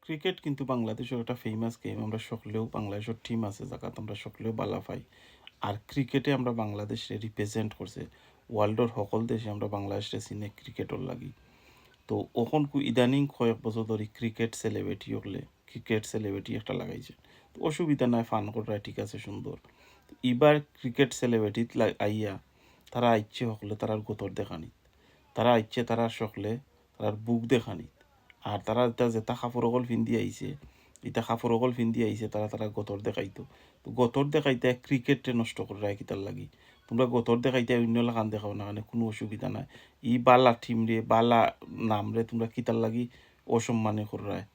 Cricket কিন্তু বাংলাদেশের একটা ফেমাস গেম। আমরা সকলেও বাংলাদেশের টিম আছে জায়গাত আমরা সকলেও বালা পাই। আর ক্রিকেটে আমরা বাংলাদেশে রিপ্রেজেন্ট করছে ওয়ার্ল্ডের সকল দেশে আমরা বাংলাদেশে চিনে ক্রিকেটর লাগি। তো ওখন ইদানিং কয়েক বছর ধরে ক্রিকেট সেলিব্রিটি হলে ক্রিকেট সেলিব্রিটি একটা লাগাইছে। তো অসুবিধা নাই, ফান করা ঠিক আছে, সুন্দর। এবার ক্রিকেট সেলিব্রিটিত আইয়া তারা আইচ্ছে সকলে তারার গোতর দেখানি, তারা আইচ্ছে তারা সকলে তারার বুক দেখানি। আর তারা এটা যেটা কাপড় অকল ফিন্দি আইছে, এটা কাপড় অকল ফিন্দি আইছে, তারা তারা গতর দেখাইতো। তো গতর দেখাইতে ক্রিকেটে নষ্ট করে রায় কিতার লাগি। তোমরা গতর দেখাইতে অন্য লাগান দেখাও না, মানে কোনো অসুবিধা নাই। বালা টিম রে বালা নাম রে তোমরা কিতার লাগি অসম্মানে করে রায়।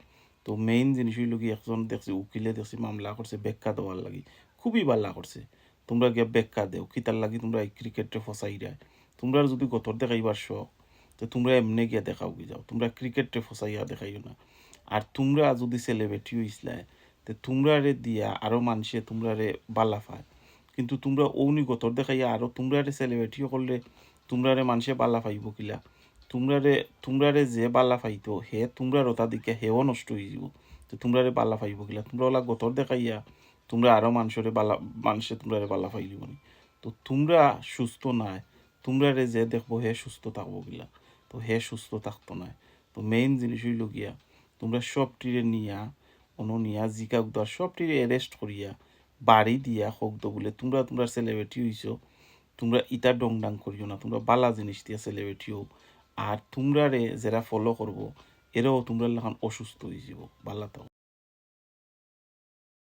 তো মেইন জিনিস হইল কি, একজন দেখছি উকিলে দেখছি মামলা করছে ব্যাখ্যা দেওয়ার লাগি, খুবই বালা করছে। তোমরা গিয়ে ব্যাখ্যা দেও কিতার লাগি তোমরা এই ক্রিকেটে ফসাই রায়। তোমরা যদি গতর দেখাইবার শখ, তো তোমরা এমনি গিয়া দেখাও কি যাও, তোমরা ক্রিকেটে ফসাইয়া দেখাইও না। আর তোমরা যদি সেলিব্রিটি হইসলাই, তো তোমরা রে দিয়া আরো মানুষে তোমরা রে বালা পায়। কিন্তু তোমরা অগ্নি গতর দেখাইয়া আরো তোমরা রে সেলিব্রিটিও করলে তোমরা রে মানুষে বালা পাইব কিলা। তোমরা রে যে বালা পাইতো হে তোমরা রতা দিকে হেও নষ্ট হয়ে যাব। তো তোমরা রে বালা পাইব কিলা, তোমরা ওলা গতর দেখাইয়া তোমরা আরো মানুষের বালা মানুষে তোমরা রে বালা পাইলিব নি। তো তোমরা সুস্থ নাই, তোমরা রে যে দেখবো হে সুস্থ থাকবো কিলা। তো হে সুস্থ থাকতো না। তো মেইন জিনিস হইল গিয়া তোমরা সবটিরে নিয়া নিয়া জিকা উদার সবটিরে অ্যারেস্ট করিয়া বাড়ি দিয়া হোক তো বলে তোমরা তোমরা সেলিব্রিটি হইছো। তোমরা ইটা ডং ডাং করিও না, তোমরা বালা জিনিস দিয়া সেলিব্রিটি হও। আর তোমরা রে যারা ফলো করবো এরাও তোমরা লেখান অসুস্থ হয়ে যাব, বালা থাকো।